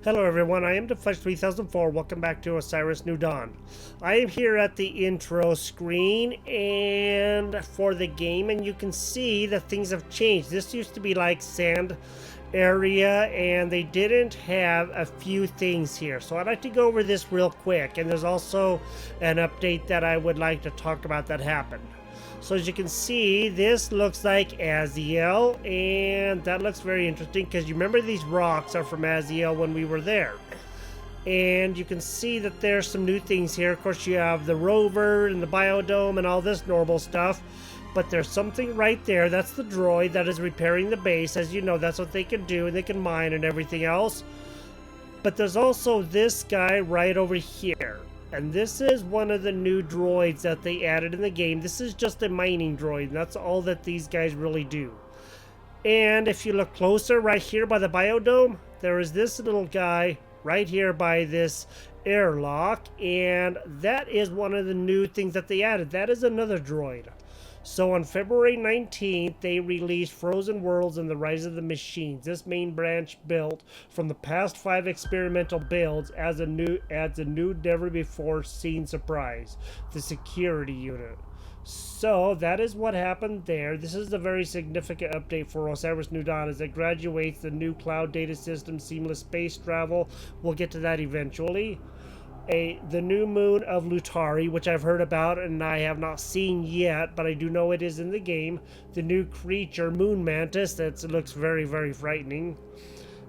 Hello everyone, I am Deflex3004. Welcome back to Osiris New Dawn. I am here at the intro screen and for the game, and you can see that things have changed. This used to be like sand area and they didn't have a few things here. So I'd like to go over this real quick, and there's also an update that I would like to talk about that happened. So as you can see, this looks like Aziel, and that looks very interesting because you remember these rocks are from Aziel when we were there. And you can see that there's some new things here. Of course, you have the rover and the biodome and all this normal stuff. But there's something right there. That's the droid that is repairing the base. As you know, that's what they can do, and they can mine and everything else. But there's also this guy right over here. And this is one of the new droids that they added in the game. This is just a mining droid, and that's all that these guys really do. And if you look closer right here by the biodome, there is this little guy right here by this airlock, and that is one of the new things that they added. That is another droid. So on February 19th, they released Frozen Worlds and the Rise of the Machines. This main branch built from the past 5 experimental builds adds a new never before seen surprise, the security unit. So that is what happened there. This is a very significant update for Osiris New Dawn as it graduates the new cloud data system, seamless space travel. We'll get to that eventually. The new moon of Lutari, which I've heard about and I have not seen yet, but I do know it is in the game. The new creature, Moon Mantis, that looks very, very frightening.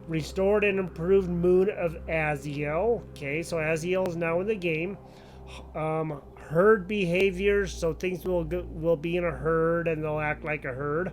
Restored and improved moon of Aziel. Okay, so Aziel is now in the game. Herd behaviors, so things will be in a herd and they'll act like a herd.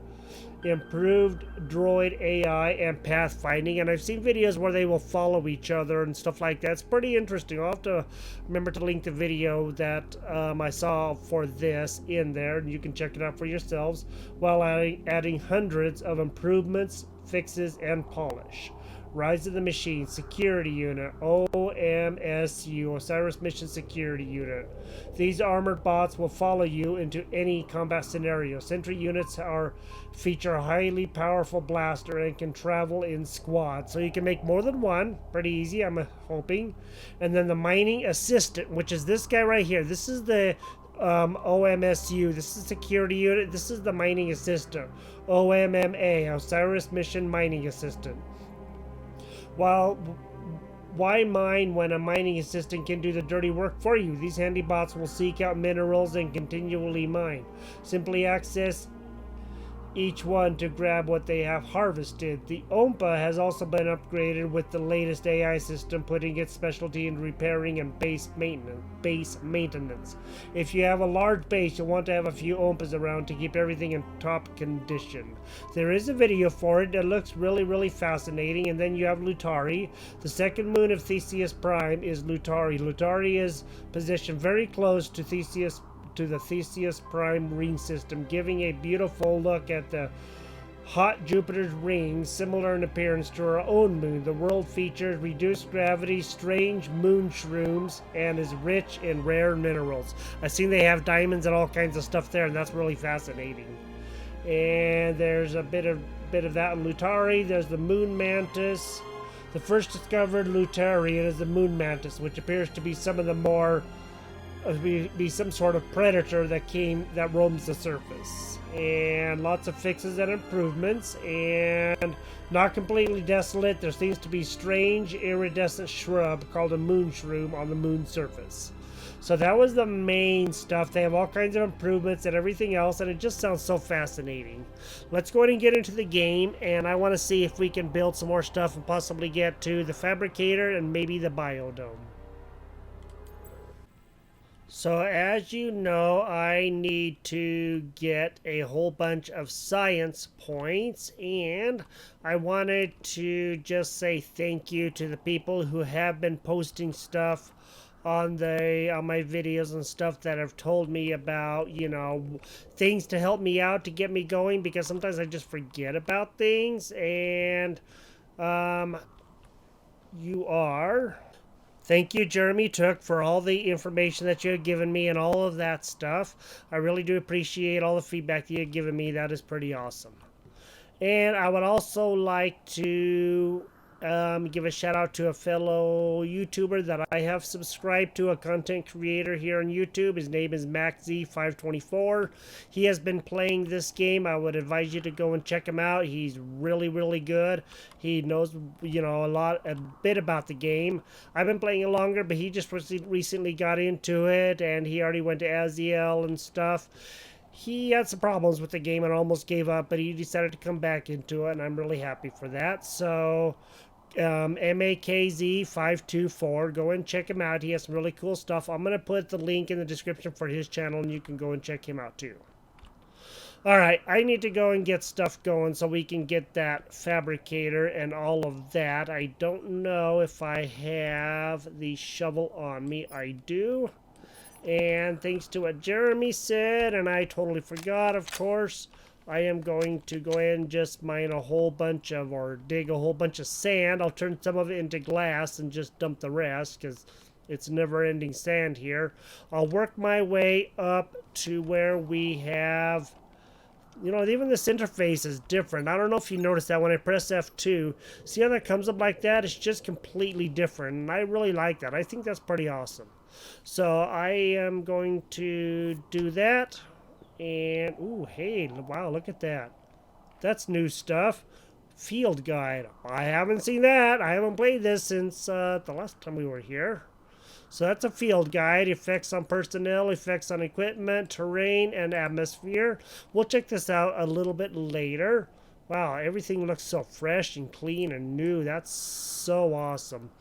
Improved droid AI and pathfinding, and I've seen videos where they will follow each other and stuff like that. It's pretty interesting. I'll have to remember to link the video that I saw for this in there, and you can check it out for yourselves, while adding hundreds of improvements, fixes, and polish. Rise of the Machine Security Unit, OMSU, Osiris Mission Security Unit. These armored bots will follow you into any combat scenario. Sentry units feature a highly powerful blaster and can travel in squads. So you can make more than one. Pretty easy, I'm hoping. And then the Mining Assistant, which is this guy right here. This is the OMSU. This is Security Unit. This is the Mining Assistant. OMMA, Osiris Mission Mining Assistant. Why mine when a mining assistant can do the dirty work for you? These handy bots will seek out minerals and continually mine. Simply access each one to grab what they have harvested. The OMPA has also been upgraded with the latest AI system, putting its specialty in repairing and base maintenance. If you have a large base, you'll want to have a few OMPAs around to keep everything in top condition. There is a video for it that looks really, really fascinating. And then you have Lutari. The second moon of Theseus Prime is Lutari. Lutari is positioned very close to the Theseus Prime ring system, giving a beautiful look at the hot Jupiter's rings, similar in appearance to our own moon. The world features reduced gravity, strange moon shrooms, and is rich in rare minerals. I've seen they have diamonds and all kinds of stuff there, and that's really fascinating. And there's a bit of that in Lutari. There's the Moon Mantis. The first discovered Lutarian is the Moon Mantis, which appears to be some of the more be some sort of predator that roams the surface. And lots of fixes and improvements, and not completely desolate. There seems to be strange iridescent shrub called a moon shroom on the moon surface. So that was the main stuff. They have all kinds of improvements and everything else, and it just sounds so fascinating. Let's go ahead and get into the game, and I want to see if we can build some more stuff and possibly get to the fabricator and maybe the biodome. So as you know, I need to get a whole bunch of science points, and I wanted to just say thank you to the people who have been posting stuff on my videos and stuff that have told me about, things to help me out to get me going, because sometimes I just forget about things. And thank you, Jeremy Took, for all the information that you have given me and all of that stuff. I really do appreciate all the feedback that you have given me. That is pretty awesome. And I would also like to Give a shout out to a fellow YouTuber that I have subscribed to, a content creator here on YouTube. His name is MaxZ524. He has been playing this game. I would advise you to go and check him out. He's really, really good. He knows, a bit about the game. I've been playing it longer, but he just recently got into it, and he already went to Aziel and stuff. He had some problems with the game and almost gave up, but he decided to come back into it, and I'm really happy for that. So, MAKZ524, go and check him out. He has some really cool stuff. I'm going to put the link in the description for his channel, and you can go and check him out too. All right, I need to go and get stuff going so we can get that fabricator and all of that. I don't know if I have the shovel on me. I do. And thanks to what Jeremy said, and I totally forgot, of course, I am going to go ahead and just mine a whole bunch of, or dig a whole bunch of sand. I'll turn some of it into glass and just dump the rest, because it's never-ending sand here. I'll work my way up to where we have, even this interface is different. I don't know if you noticed that when I press F2. See how that comes up like that? It's just completely different, and I really like that. I think that's pretty awesome. So I am going to do that. And, ooh, hey, wow, look at that. That's new stuff. Field guide. I haven't seen that. I haven't played this since the last time we were here. So that's a field guide. Effects on personnel, effects on equipment, terrain, and atmosphere. We'll check this out a little bit later. Wow, everything looks so fresh and clean and new. That's so awesome.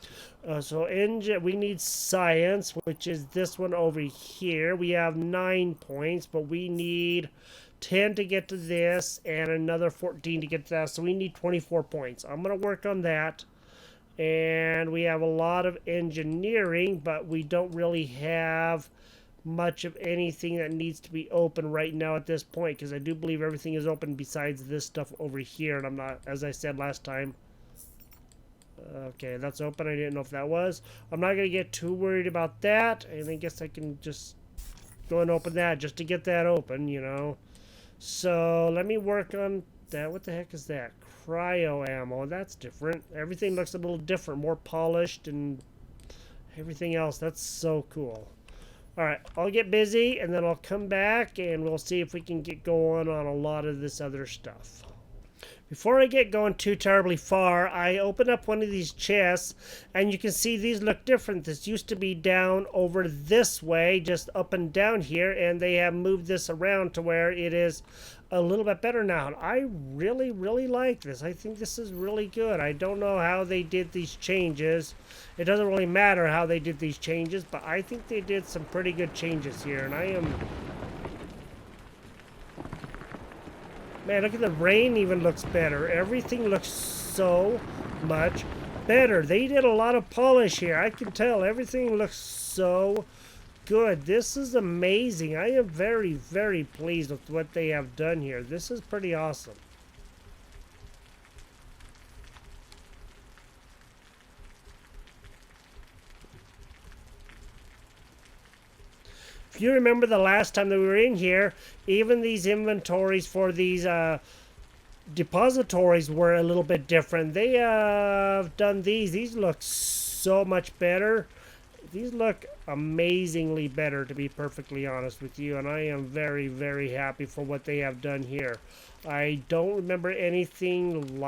So engine, we need science, which is this one over here. We have 9 points, but we need 10 to get to this and another 14 to get to that. So we need 24 points. I'm going to work on that. And we have a lot of engineering, but we don't really have much of anything that needs to be open right now at this point, because I do believe everything is open besides this stuff over here, and I'm not, as I said last time. Okay, that's open. I didn't know if that was. I'm not going to get too worried about that, and I guess I can just go and open that just to get that open, So let me work on that. What the heck is that? Cryo ammo. That's different. Everything looks a little different, more polished and everything else. That's so cool. Alright, I'll get busy and then I'll come back and we'll see if we can get going on a lot of this other stuff. Before I get going too terribly far, I open up one of these chests and you can see these look different. This used to be down over this way, just up and down here, and they have moved this around to where it is a little bit better now. And I really, really like this. I think this is really good. I don't know how they did these changes. It doesn't really matter how they did these changes, but I think they did some pretty good changes here, and I am... Man, look at the rain even looks better. Everything looks so much better. They did a lot of polish here. I can tell everything looks so good. This is amazing. I am very, very pleased with what they have done here. This is pretty awesome. If you remember the last time that we were in here, even these inventories for these depositories were a little bit different. They have done these. These look so much better. These look amazingly better, to be perfectly honest with you, and I am very, very happy for what they have done here. I don't remember anything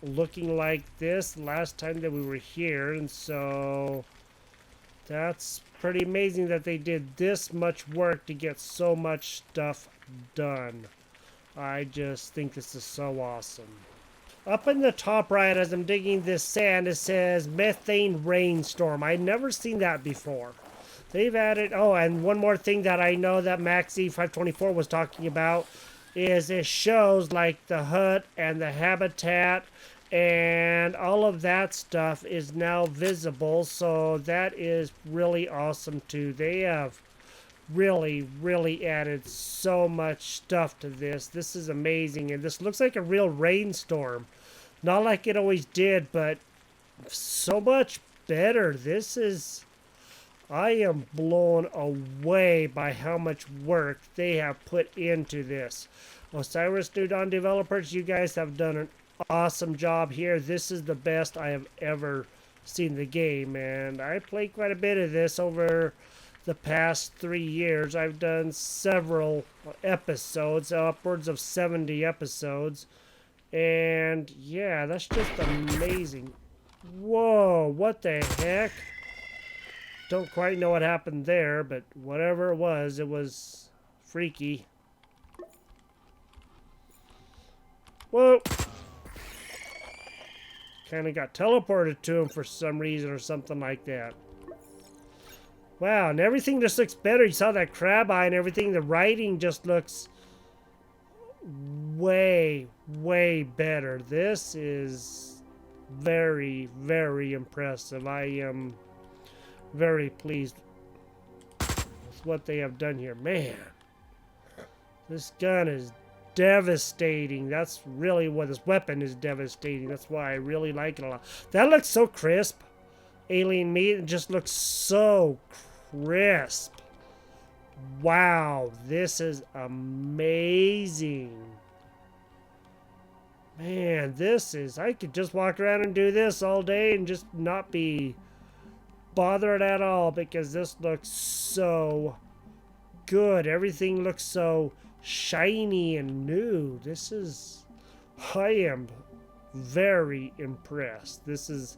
looking like this last time that we were here, and so that's pretty amazing that they did this much work to get so much stuff done. I just think this is so awesome. Up in the top right, as I'm digging this sand, it says methane rainstorm. I'd never seen that before. They've added, oh, and one more thing that I know that MaxZ524 was talking about is it shows like the hut and the habitat and all of that stuff is now visible, so that is really awesome too. They have really, really added so much stuff to this. This is amazing, and this looks like a real rainstorm. Not like it always did, but so much better. This is... I am blown away by how much work they have put into this. Osiris New Dawn developers, you guys have done an awesome job here. This is the best I have ever seen the game, and I played quite a bit of this over the past 3 years. I've done several episodes, upwards of 70 episodes, and yeah, that's just amazing. Whoa, what the heck? Don't quite know what happened there, but whatever it was freaky. Whoa! Kind of got teleported to him for some reason or something like that. Wow, and everything just looks better. You saw that crab eye and everything. The writing just looks way, way better. This is very, very impressive. I am very pleased with what they have done here. Man, this gun is devastating. That's really what this weapon is, devastating. That's why I really like it a lot. That looks so crisp. Alien meat, it just looks so crisp. Wow, this is amazing. Man, this is, I could just walk around and do this all day and just not be bothered at all, because this looks so good. Everything looks so shiny and new. This is, I am very impressed. This is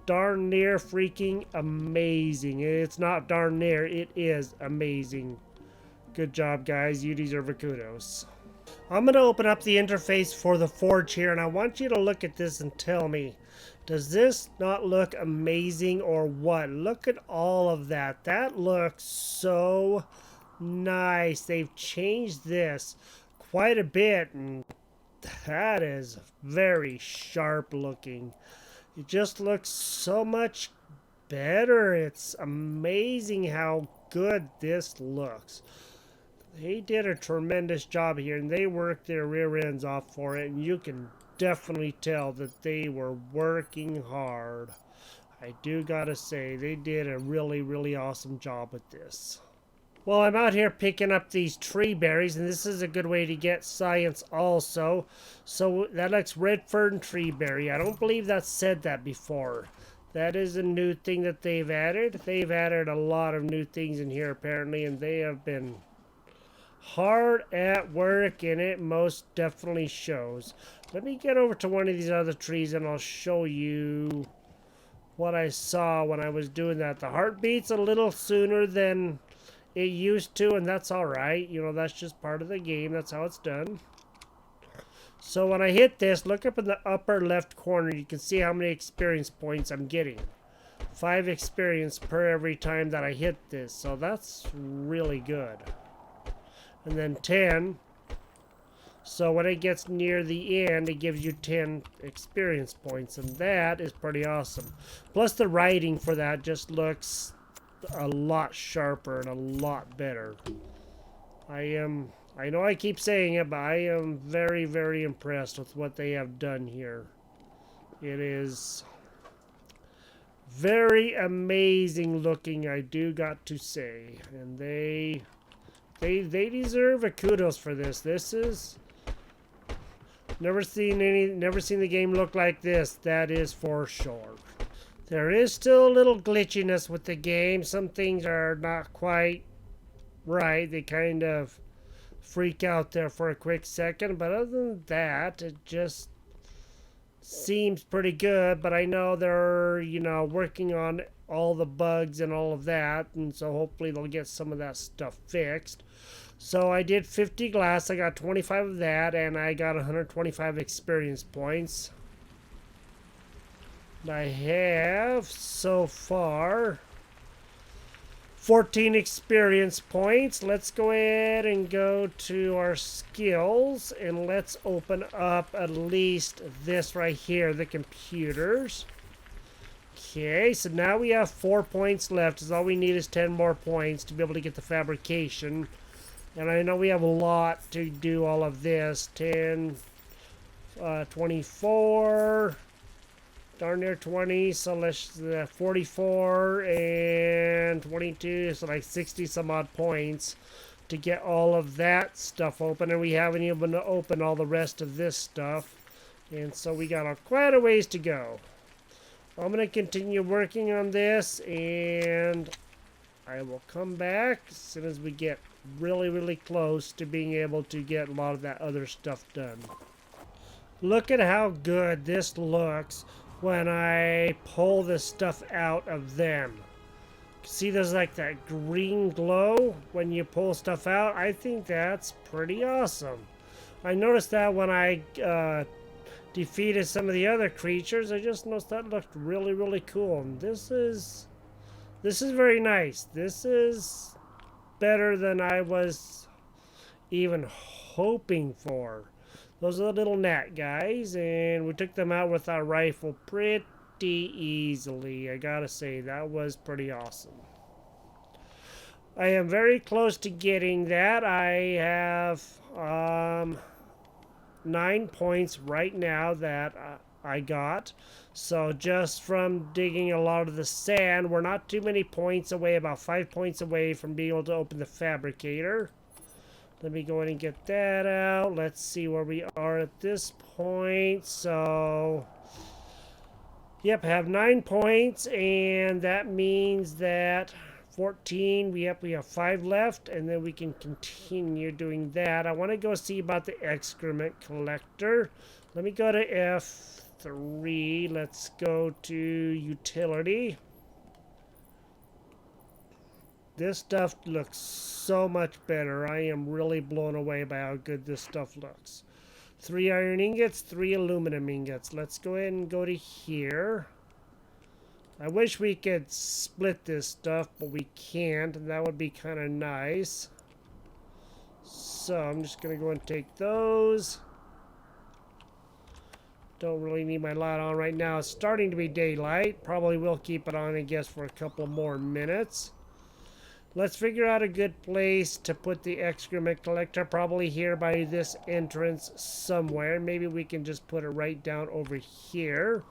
darn near freaking amazing. It's not darn near, it is amazing. Good job, guys. You deserve a kudos. I'm going to open up the interface for the Forge here, and I want you to look at this and tell me, does this not look amazing or what? Look at all of that. That looks so nice. They've changed this quite a bit, and that is very sharp looking. It just looks so much better. It's amazing how good this looks. They did a tremendous job here, and they worked their rear ends off for it, and you can definitely tell that they were working hard. I do gotta say, they did a really, really awesome job with this. Well, I'm out here picking up these tree berries, and this is a good way to get science also. So that looks red fern tree berry. I don't believe that said that before. That is a new thing that they've added. They've added a lot of new things in here apparently, and they have been hard at work, and it most definitely shows. Let me get over to one of these other trees and I'll show you what I saw when I was doing that. The heart beats a little sooner than it used to, and that's alright. You know, that's just part of the game. That's how it's done. So when I hit this, look up in the upper left corner. You can see how many experience points I'm getting. 5 experience per every time that I hit this. So that's really good. And then 10. So when it gets near the end, it gives you 10 experience points. And that is pretty awesome. Plus the writing for that just looks a lot sharper and a lot better. I know I keep saying it, but I am very, very impressed with what they have done here. It is very amazing looking, I do got to say. And they deserve a kudos for this. This is never seen the game look like this, that is for sure. There is still a little glitchiness with the game. Some things are not quite right. They kind of freak out there for a quick second. But other than that, it just seems pretty good. But I know they're, working on all the bugs and all of that. And so hopefully they'll get some of that stuff fixed. So I did 50 glass. I got 25 of that. And I got 125 experience points. I have so far 14 experience points. Let's go ahead and go to our skills and let's open up at least this right here, the computers. Okay, so now we have 4 points left. So all we need is 10 more points to be able to get the fabrication. And I know we have a lot to do all of this. 10, 24... darn near 20, so let's 44 and 22, so like 60 some odd points to get all of that stuff open, and we haven't even opened all the rest of this stuff. And so we got quite a ways to go. I'm going to continue working on this, and I will come back as soon as we get really, really close to being able to get a lot of that other stuff done. Look at how good this looks when I pull this stuff out of them. See, there's like that green glow when you pull stuff out. I think that's pretty awesome. I noticed that when I defeated some of the other creatures. I just noticed that looked really, really cool. And this is very nice. This is better than I was even hoping for. Those are the little gnat guys, and we took them out with our rifle pretty easily. I gotta say, that was pretty awesome. I am very close to getting that. I have 9 points right now that I got. So just from digging a lot of the sand, we're not too many points away, about 5 points away from being able to open the fabricator. Let me go ahead and get that out. Let's see where we are at this point. So, yep, I have 9 points, and that means that 14, we have 5 left, and then we can continue doing that. I want to go see about the excrement collector. Let me go to F3. Let's go to utility. This stuff looks so much better. I am really blown away by how good this stuff looks. 3 iron ingots, 3 aluminum ingots. Let's go ahead and go to here. I wish we could split this stuff, but we can't, and that would be kind of nice. So I'm just going to go and take those. Don't really need my light on right now. It's starting to be daylight. Probably will keep it on, I guess, for a couple more minutes. Let's figure out a good place to put the excrement collector. Probably here by this entrance somewhere. Maybe we can just put it right down over here.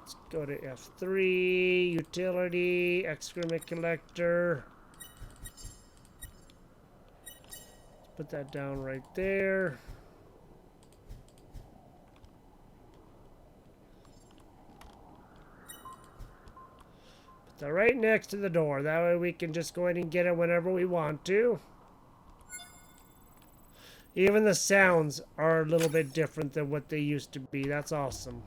Let's go to F3, utility, excrement collector. Let's put that down right there. Put that right next to the door. That way we can just go ahead and get it whenever we want to. Even the sounds are a little bit different than what they used to be. That's awesome.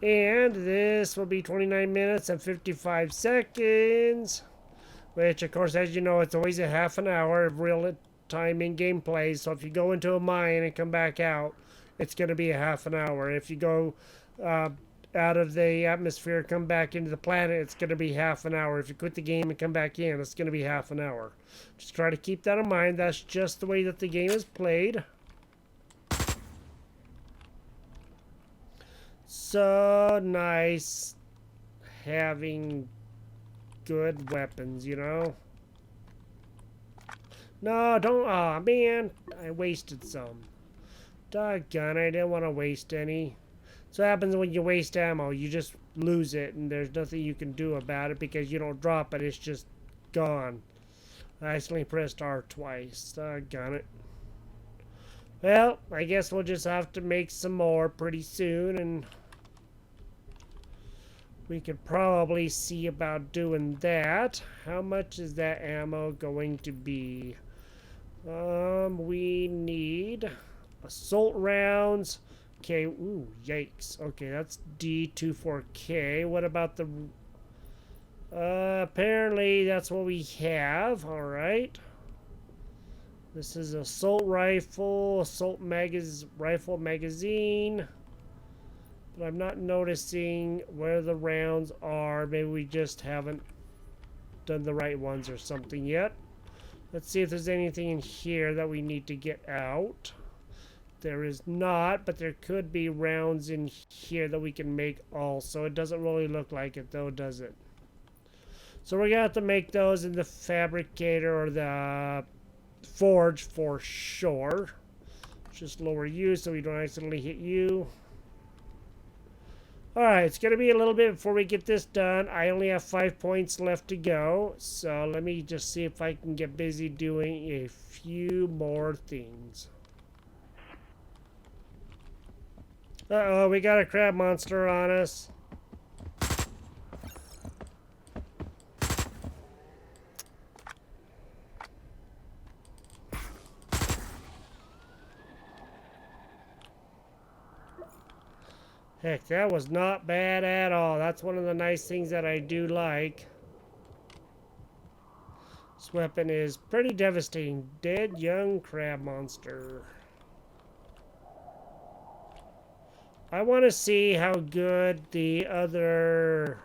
And this will be 29 minutes and 55 seconds. Which, of course, as you know, it's always a half an hour of real time in-game play. So if you go into a mine and come back out, it's going to be a half an hour. If you go out of the atmosphere, come back into the planet, it's going to be half an hour. If you quit the game and come back in, it's going to be half an hour. Just try to keep that in mind. That's just the way that the game is played. So nice having good weapons, you know? No, don't. Aw, man. I wasted some. Doggone, I didn't want to waste any. So what happens when you waste ammo? You just lose it, and there's nothing you can do about it because you don't drop it. It's just gone. I accidentally pressed R twice. Doggone it. Well, I guess we'll just have to make some more pretty soon, and we could probably see about doing that. How much is that ammo going to be? We need assault rounds. Okay, ooh, yikes. Okay, that's D24K. What about the... apparently that's what we have. Alright. This is assault rifle, rifle magazine. But I'm not noticing where the rounds are. Maybe we just haven't done the right ones or something yet. Let's see if there's anything in here that we need to get out. There is not, but there could be rounds in here that we can make also. It doesn't really look like it though, does it? So we're gonna have to make those in the fabricator or the forge for sure. Just lower you so we don't accidentally hit you. Alright, it's going to be a little bit before we get this done. I only have 5 points left to go. So let me just see if I can get busy doing a few more things. Uh-oh, we got a crab monster on us. Heck, that was not bad at all. That's one of the nice things that I do like. This weapon is pretty devastating. Dead young crab monster. I want to see how good the other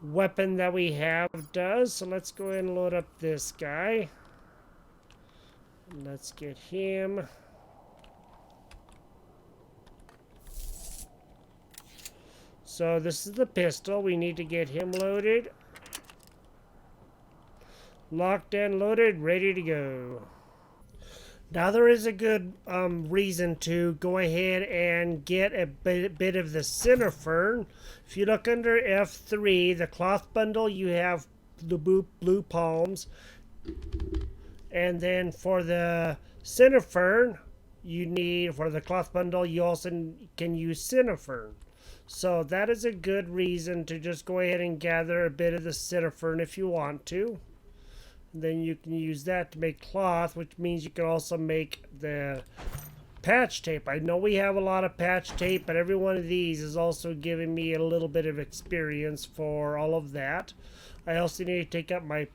weapon that we have does. So let's go ahead and load up this guy. Let's get him. So this is the pistol. We need to get him loaded. Locked and loaded, ready to go. Now there is a good reason to go ahead and get a bit of the Cinefern. If you look under F3, the cloth bundle, you have the blue palms. And then for the Cinefern, you need, for the cloth bundle, you also can use Cinefern. So that is a good reason to just go ahead and gather a bit of the Cinefern if you want to. Then you can use that to make cloth, which means you can also make the patch tape. I know we have a lot of patch tape, but every one of these is also giving me a little bit of experience for all of that. I also need to take up my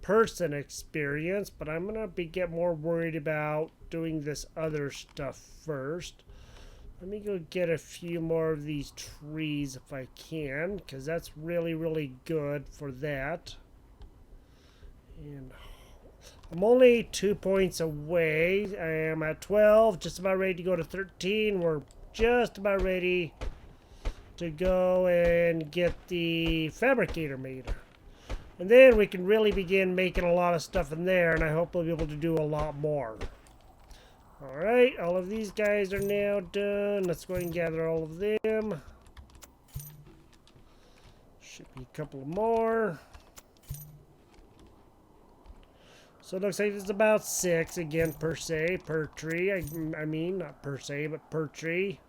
person experience, but I'm going to get more worried about doing this other stuff first. Let me go get a few more of these trees if I can, because that's really, really good for that. And I'm only 2 points away. I am at 12, just about ready to go to 13. We're just about ready to go and get the fabricator made. And then we can really begin making a lot of stuff in there, and I hope we'll be able to do a lot more. Alright, all of these guys are now done. Let's go ahead and gather all of them. Should be a couple more. So it looks like there's about 6 again per tree. I mean, not per se, but per tree.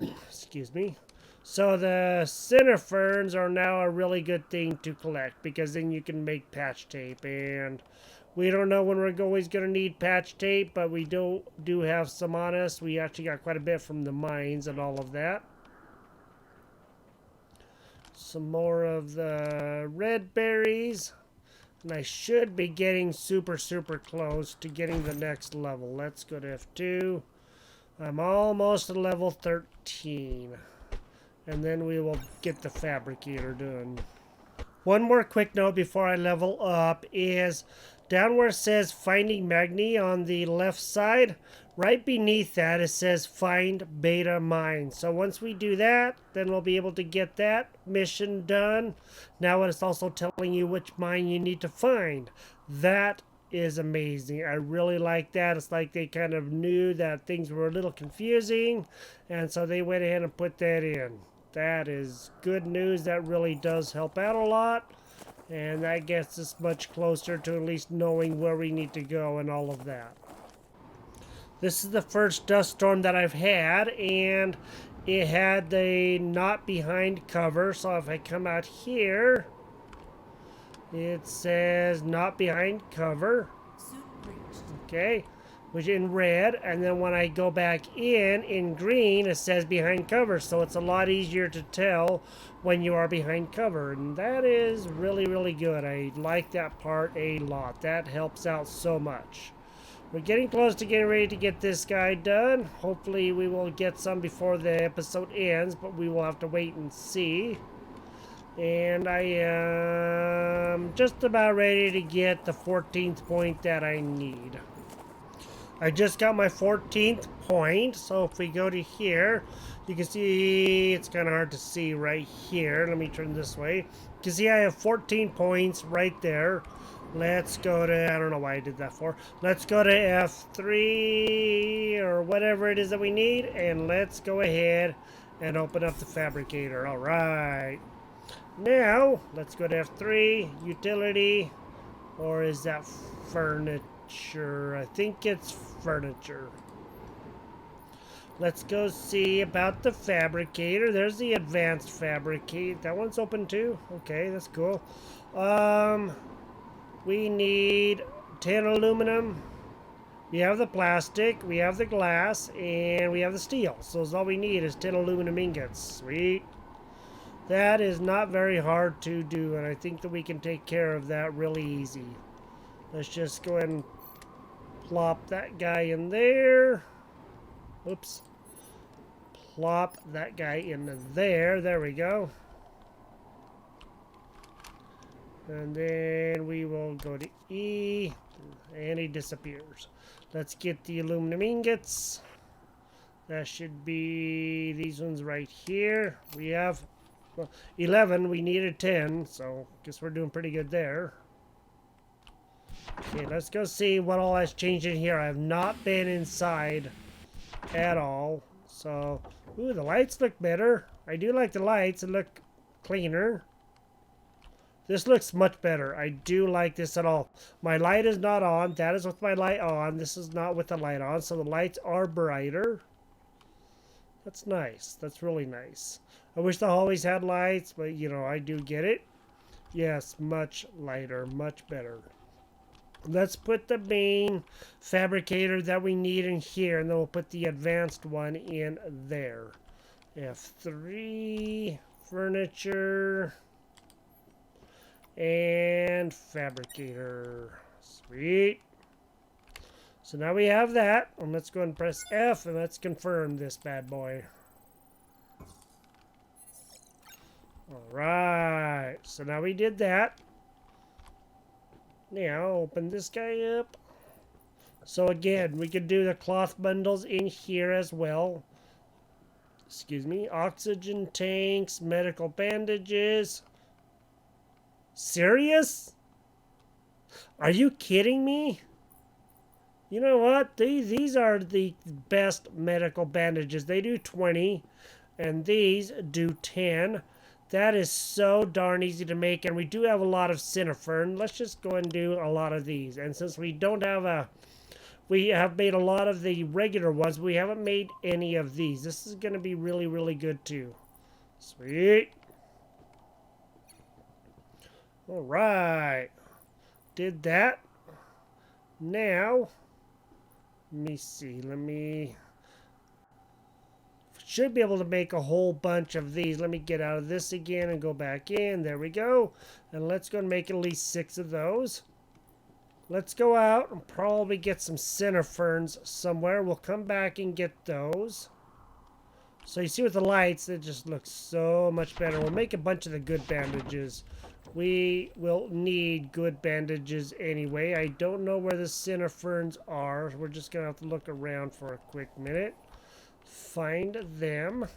Excuse me. So the Cineferns are now a really good thing to collect, because then you can make patch tape. And we don't know when we're always going to need patch tape, but we do have some on us. We actually got quite a bit from the mines and all of that. Some more of the red berries. And I should be getting super close to getting the next level. Let's go to F2. I'm almost at level 13. And then we will get the fabricator done. One more quick note before I level up is down where it says Finding Magni on the left side, right beneath that it says Find Beta Mine. So once we do that, then we'll be able to get that mission done. Now it's also telling you which mine you need to find. That is amazing. I really like that. It's like they kind of knew that things were a little confusing, and so they went ahead and put that in. That is good news. That really does help out a lot. And that gets us much closer to at least knowing where we need to go and all of that. This is the first dust storm that I've had, and it had the not behind cover. So if I come out here, it says not behind cover. Okay, which in red, and then when I go back in green, it says behind cover. So it's a lot easier to tell when you are behind cover, and that is really, really good. I like that part a lot. That helps out so much. We're getting close to getting ready to get this guy done. Hopefully we will get some before the episode ends, but we will have to wait and see. And I am just about ready to get the 14th point that I need. I just got my 14th point, so if we go to here, you can see, it's kind of hard to see right here. Let me turn this way. You can see I have 14 points right there. Let's go to, I don't know why I did that for. Let's go to F3 or whatever it is that we need, and let's go ahead and open up the fabricator. All right. Now, let's go to F3, utility, or is that furniture? I think it's furniture. Let's go see about the fabricator. There's the advanced fabricate. That one's open too. Okay, that's cool. We need 10 aluminum. We have the plastic, we have the glass, and we have the steel. So all we need is 10 aluminum ingots. Sweet. That is not very hard to do, and I think that we can take care of that really easy. Let's just go ahead and plop that guy in there. Oops. Plop that guy in there. There we go. And then we will go to E, and he disappears. Let's get the aluminum ingots. That should be these ones right here. We have 11. We needed 10, so guess we're doing pretty good there. Okay, let's go see what all has changed in here. I have not been inside at all. So, ooh, the lights look better. I do like the lights. They look cleaner. This looks much better. I do like this at all. My light is not on. That is with my light on. This is not with the light on. So the lights are brighter. That's nice. That's really nice. I wish the hallways had lights, but you know, I do get it. Yes, much lighter, much better. Let's put the main fabricator that we need in here, and then we'll put the advanced one in there. F3, furniture, and fabricator. Sweet. So now we have that, and let's go and press F, and let's confirm this bad boy. Alright, so now we did that. Now open this guy up. So again, we could do the cloth bundles in here as well. Excuse me. Oxygen tanks, medical bandages. Serious? Are you kidding me? You know what? These are the best medical bandages. They do 20, and these do 10. That is so darn easy to make, and we do have a lot of Cinefern. Let's just go and do a lot of these. And since we don't have we have made a lot of the regular ones, we haven't made any of these. This is going to be really, really good too. Sweet. All right. Did that. Now, let me see. Should be able to make a whole bunch of these. Let me get out of this again and go back in. There we go. And let's go and make at least 6 of those. Let's go out and probably get some Cineferns somewhere. We'll come back and get those. So you see with the lights, it just looks so much better. We'll make a bunch of the good bandages. We will need good bandages anyway. I don't know where the Cineferns are. We're just going to have to look around for a quick minute. Find them.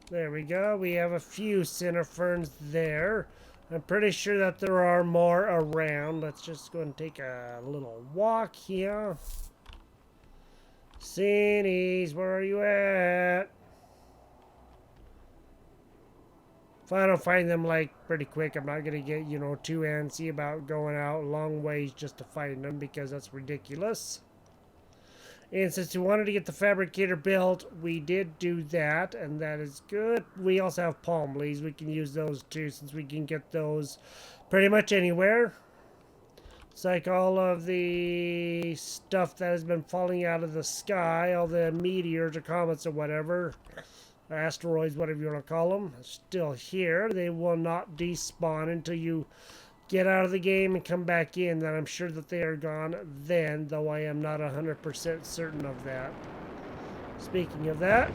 There we go. We have a few Cineferns there. I'm pretty sure that there are more around. Let's just go and take a little walk here. Cinnies, where are you at? If I don't find them like pretty quick, I'm not gonna get, you know, too antsy about going out long ways just to find them, because that's ridiculous. And since we wanted to get the fabricator built, we did do that, and that is good. We also have palm leaves. We can use those too, since we can get those pretty much anywhere. It's like all of the stuff that has been falling out of the sky, all the meteors or comets or whatever, asteroids, whatever you want to call them, still here. They will not despawn until you get out of the game and come back in. Then I'm sure that they are gone then, though I am not 100% certain of that. Speaking of that,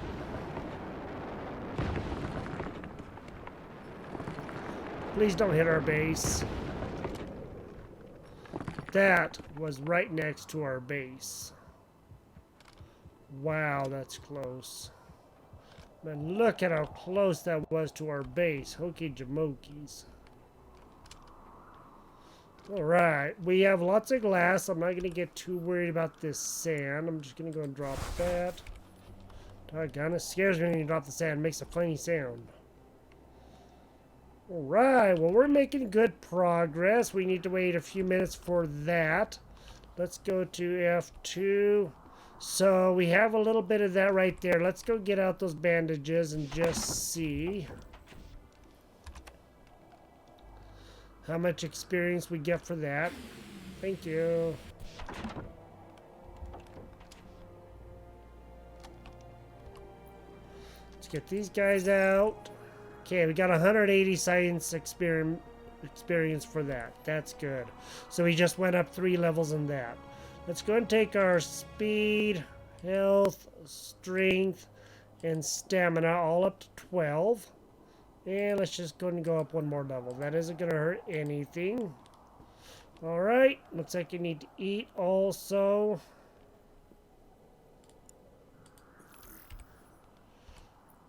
please don't hit our base. That was right next to our base. Wow, that's close. Man, look at how close that was to our base. Hokey jamokies. Alright, we have lots of glass. I'm not going to get too worried about this sand. I'm just going to go and drop that. Doggone, it scares me when you drop the sand. It makes a funny sound. Alright, well, we're making good progress. We need to wait a few minutes for that. Let's go to F2. So we have a little bit of that right there. Let's go get out those bandages and just see how much experience we get for that. Thank you. Let's get these guys out. Okay, we got 180 science experience for that. That's good. So we just went up 3 levels in that. Let's go and take our speed, health, strength, and stamina all up to 12. And let's just go and go up 1 more level. That isn't going to hurt anything. Alright, looks like you need to eat also.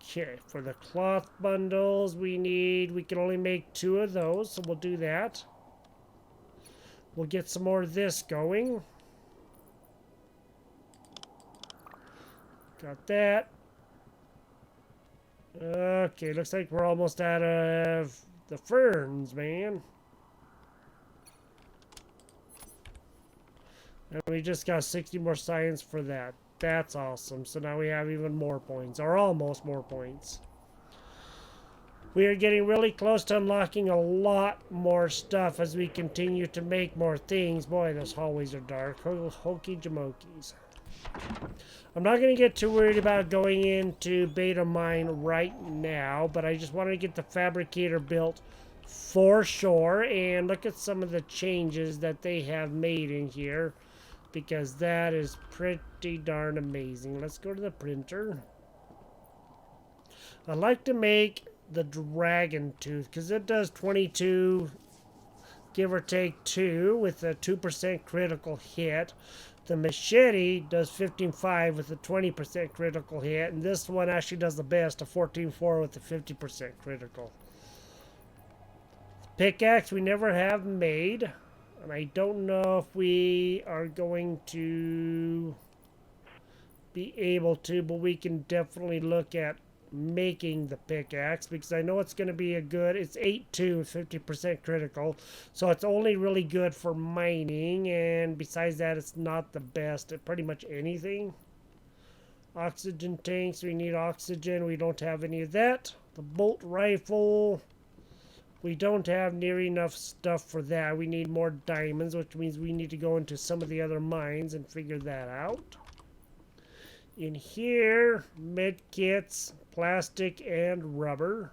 Okay, for the cloth bundles we can only make 2 of those, so we'll do that. We'll get some more of this going. Got that. Okay, looks like we're almost out of the ferns, man. And we just got 60 more science for that. That's awesome. So now we have even more points, or almost more points. We are getting really close to unlocking a lot more stuff as we continue to make more things. Boy, those hallways are dark. Hokey jamokey's. I'm not going to get too worried about going into beta mine right now, but I just want to get the fabricator built for sure and look at some of the changes that they have made in here, because that is pretty darn amazing. Let's go to the printer. I like to make the dragon tooth because it does 22, give or take 2, with a 2% critical hit. The machete does 15.5 with a 20% critical hit, and this one actually does the best, a 14.4 with a 50% critical. Pickaxe we never have made, and I don't know if we are going to be able to, but we can definitely look at making the pickaxe because I know it's going to be a good, it's 8.2 50% critical, so it's only really good for mining, and besides that it's not the best at pretty much anything. Oxygen tanks, we need oxygen, we don't have any of that. The bolt rifle, we don't have near enough stuff for that. We need more diamonds, which means we need to go into some of the other mines and figure that out. In here, med kits, plastic, and rubber.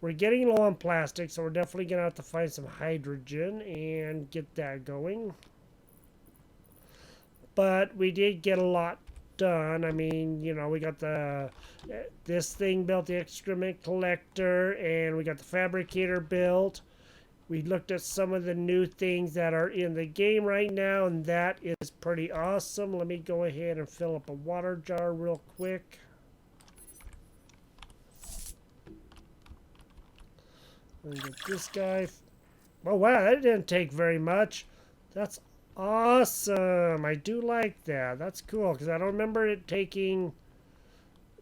We're getting low on plastic, so we're definitely going to have to find some hydrogen and get that going. But we did get a lot done. I mean, you know, we got this thing built, the excrement collector, and we got the fabricator built. We looked at some of the new things that are in the game right now, and that is pretty awesome. Let me go ahead and fill up a water jar real quick. Let me get this guy. Oh, wow, that didn't take very much. That's awesome. I do like that. That's cool, because I don't remember it taking...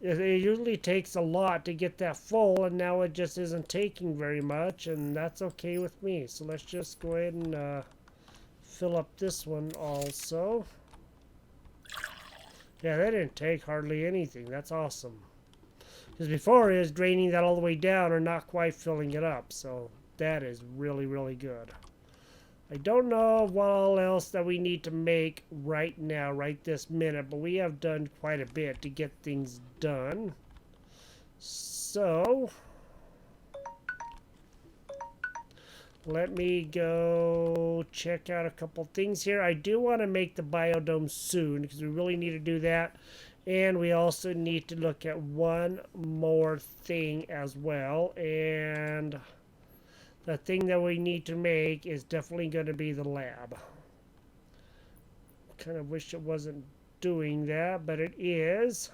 It usually takes a lot to get that full, and now it just isn't taking very much, and that's okay with me. So let's just go ahead and fill up this one also. Yeah, that didn't take hardly anything. That's awesome. Because before it was draining that all the way down or not quite filling it up. So that is really, really good. I don't know what all else that we need to make right now, right this minute, but we have done quite a bit to get things done. So, let me go check out a couple things here. I do want to make the biodome soon because we really need to do that. And we also need to look at one more thing as well. And the thing that we need to make is definitely going to be the lab. Kind of wish it wasn't doing that, but it is.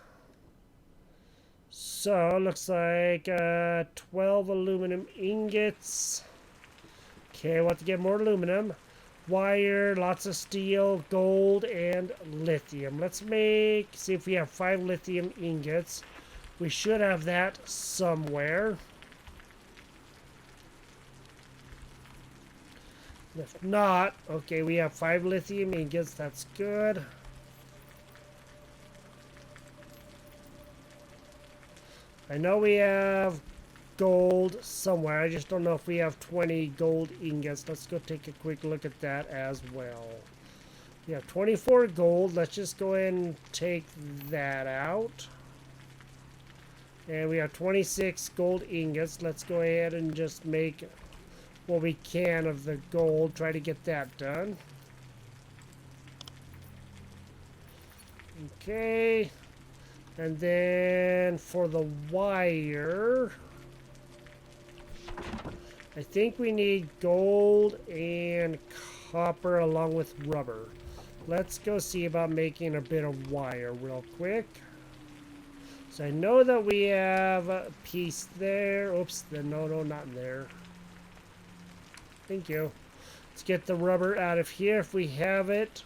So, looks like 12 aluminum ingots. Okay, I want to get more aluminum. Wire, lots of steel, gold, and lithium. Let's see if we have 5 lithium ingots. We should have that somewhere. If not, okay, we have 5 lithium ingots. That's good. I know we have gold somewhere. I just don't know if we have 20 gold ingots. Let's go take a quick look at that as well. We have 24 gold. Let's just go ahead and take that out. And we have 26 gold ingots. Let's go ahead and just make what we can of the gold. Try to get that done. Okay. And then for the wire, I think we need gold and copper along with rubber. Let's go see about making a bit of wire real quick. So I know that we have a piece there. Oops, no, not in there. Thank you. Let's get the rubber out of here if we have it.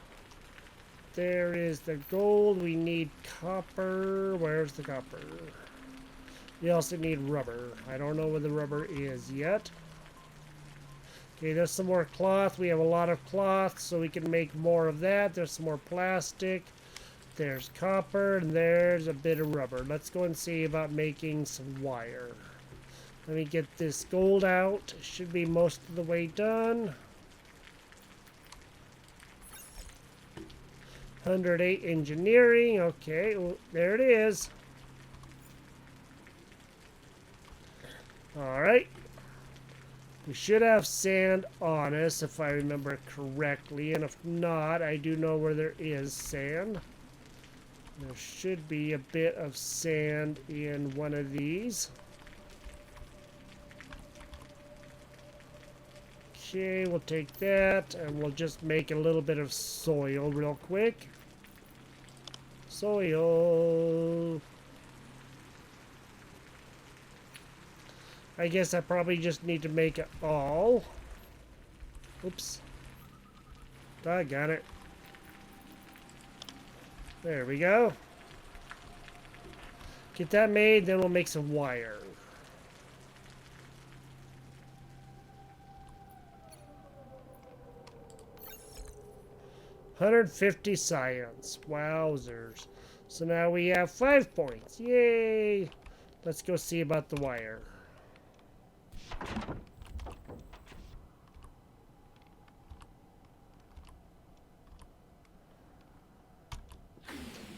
There is the gold. We need copper. Where's the copper? We also need rubber. I don't know where the rubber is yet. Okay, there's some more cloth. We have a lot of cloth, so we can make more of that. There's some more plastic. There's copper, and there's a bit of rubber. Let's go and see about making some wire. Let me get this gold out. It should be most of the way done. 108 engineering. Okay, well, there it is. All right. We should have sand on us if I remember correctly, and if not, I do know where there is sand. There should be a bit of sand in one of these. Okay, we'll take that, and we'll just make a little bit of soil real quick. Soil. I guess I probably just need to make it all. Oops. I got it. There we go. Get that made, then we'll make some wire. $150 science. Wowzers. So now we have 5 points. Yay! Let's go see about the wire.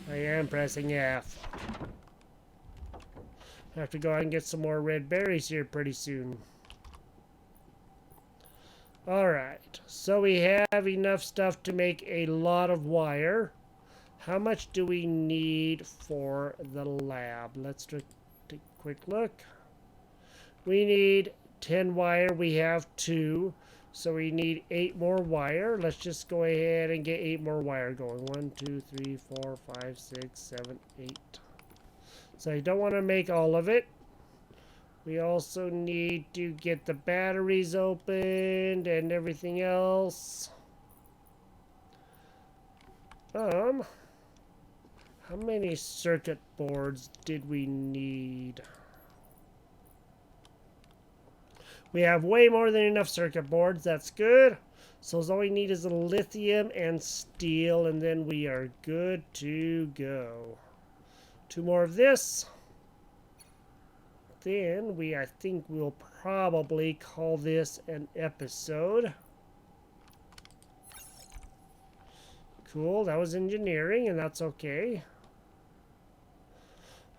I am pressing F. I have to go out and get some more red berries here pretty soon. Alright, so we have enough stuff to make a lot of wire. How much do we need for the lab? Let's take a quick look. We need 10 wire. We have 2. So we need 8 more wire. Let's just go ahead and get 8 more wire going. 1, 2, 3, 4, 5, 6, 7, 8. So I don't want to make all of it. We also need to get the batteries opened and everything else. How many circuit boards did we need? We have way more than enough circuit boards. That's good. So all we need is a lithium and steel, and then we are good to go. 2 more of this. Then I think we'll probably call this an episode. Cool, that was engineering, and that's okay.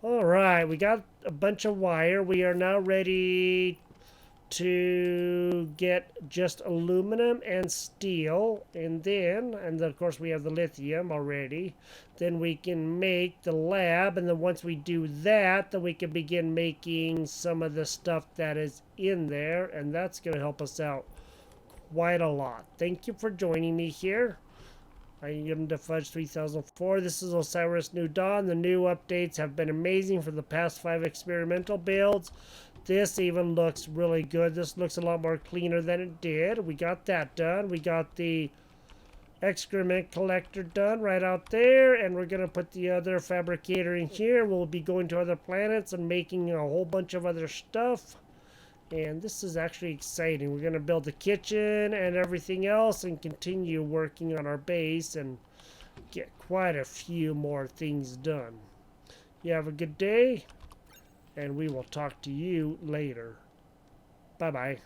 Alright, we got a bunch of wire. We are now ready to get just aluminum and steel, and then of course we have the lithium already. Then we can make the lab, and then once we do that, then we can begin making some of the stuff that is in there, and that's going to help us out quite a lot. Thank you for joining me here. I am the Fudge 3004. This is Osiris New Dawn. The new updates have been amazing for the past 5 experimental builds. This even looks really good. This looks a lot more cleaner than it did. We got that done. We got the excrement collector done right out there, and we're going to put the other fabricator in here. We'll be going to other planets and making a whole bunch of other stuff. And this is actually exciting. We're going to build the kitchen and everything else and continue working on our base and get quite a few more things done. You have a good day. and we will talk to you later. Bye-bye.